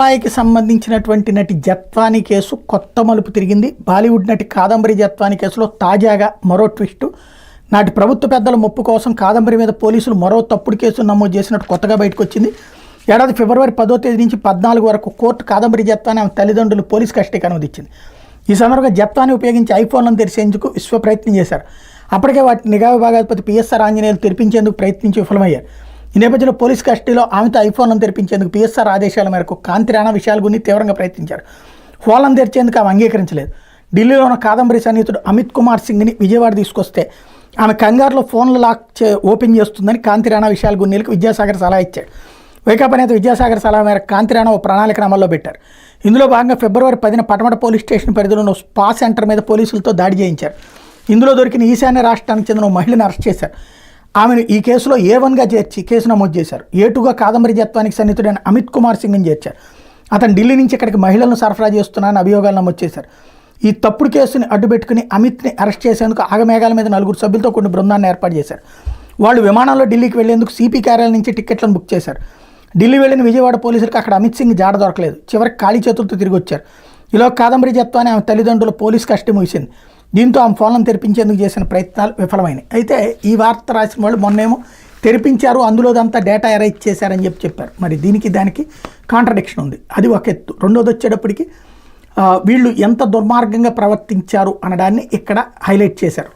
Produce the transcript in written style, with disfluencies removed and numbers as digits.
కి సంబంధించినటువంటి నటి జత్వాని కేసు కొత్త మలుపు తిరిగింది. బాలీవుడ్ నటి కాదంబరి జత్వాని కేసులో తాజాగా మరో ట్విస్ట్. నాటి ప్రభుత్వ పెద్దల ముప్పు కోసం కాదంబరి మీద పోలీసులు మరో తప్పుడు కేసు నమోదు చేసినట్టు కొత్తగా బయటకు వచ్చింది. ఏడాది ఫిబ్రవరి 10వ తేదీ నుంచి 14 వరకు కోర్టు కాదంబరి జత్వాని ఆమె తల్లిదండ్రులు పోలీసు కస్టడీకి అనుమతిచ్చింది. ఈ సందర్భంగా జత్వాని ఉపయోగించి ఐఫోన్లను తెరిచేందుకు విశ్వ ప్రయత్నం చేశారు. అప్పటికే వాటి నిఘా విభాగాధిపతి పిఎస్ఆర్ ఆంజనేయులు తెరిపించేందుకు ప్రయత్నించి విఫలమయ్యారు. ఈ నేపథ్యంలో పోలీసు కస్టడీలో ఆమెతో ఐఫోన్లను తెరిపించేందుకు పిఎస్ఆర్ ఆదేశాల మేరకు కాంతి రాణా విషయాల గురించి తీవ్రంగా ప్రయత్నించారు. ఫోన్లను తెరిచేందుకు ఆమె అంగీకరించలేదు. ఢిల్లీలో ఉన్న కాదంబరి సన్నిహితుడు అమిత్ కుమార్ సింగ్ని విజయవాడ తీసుకొస్తే ఆమె కంగారులో ఫోన్లు ఓపెన్ చేస్తుందని కాంతి రాణా విషయాల గున్నీలకు విద్యాసాగర్ సలహా ఇచ్చాడు. వైకాపా నేత విద్యాసాగర్ సలహా మేరకు కాంతి రాణా ఓ ప్రణాళికను అమల్లో పెట్టారు. ఇందులో భాగంగా ఫిబ్రవరి 10న పటమట పోలీస్ స్టేషన్ పరిధిలో ఉన్న స్పా సెంటర్ మీద పోలీసులతో దాడి చేయించారు. ఇందులో దొరికిన ఈశాన్య రాష్ట్రానికి చెందిన ఓ మహిళను అరెస్ట్ చేశారు. ఆమెను ఈ కేసులో A1గా చేర్చి కేసు నమోదు చేశారు. A2గా కాదంబరి జత్వానికి సన్నిహితుడైన అమిత్ కుమార్ సింగ్ని చేర్చారు. అతను ఢిల్లీ నుంచి ఇక్కడికి మహిళలను సరఫరా చేస్తున్నారని అభియోగాలు నమోదు చేశారు. ఈ తప్పుడు కేసుని అడ్డుపెట్టుకుని అమిత్ని అరెస్ట్ చేసేందుకు ఆగమేఘాల మీద 4 సభ్యులతో కొన్ని బృందాన్ని ఏర్పాటు చేశారు. వాళ్ళు విమానంలో ఢిల్లీకి వెళ్లేందుకు సిపి కార్యాలయం నుంచి టికెట్లను బుక్ చేశారు. ఢిల్లీ వెళ్లిన విజయవాడ పోలీసులకు అక్కడ అమిత్ సింగ్ జాడ దొరకలేదు. చివరికి ఖాళీ చేతులతో తిరిగి వచ్చారు. ఇలా కాదంబరి జత్వాని ఆమె తల్లిదండ్రుల పోలీసు కస్టడీ ముగిసింది. దీంతో ఆమె ఫోన్లను తెరిపించేందుకు చేసిన ప్రయత్నాలు విఫలమైనాయి. అయితే ఈ వార్త రాసిన వాళ్ళు మొన్నేమో తెరిపించారు, అందులోదంతా డేటా ఎరైజ్ చేశారని చెప్పారు. మరి దీనికి దానికి కాంట్రడిక్షన్ ఉంది. అది ఒక ఎత్తు. రెండోది వచ్చేటప్పటికి వీళ్ళు ఎంత దుర్మార్గంగా ప్రవర్తించారు అనడాన్ని ఇక్కడ హైలైట్ చేశారు.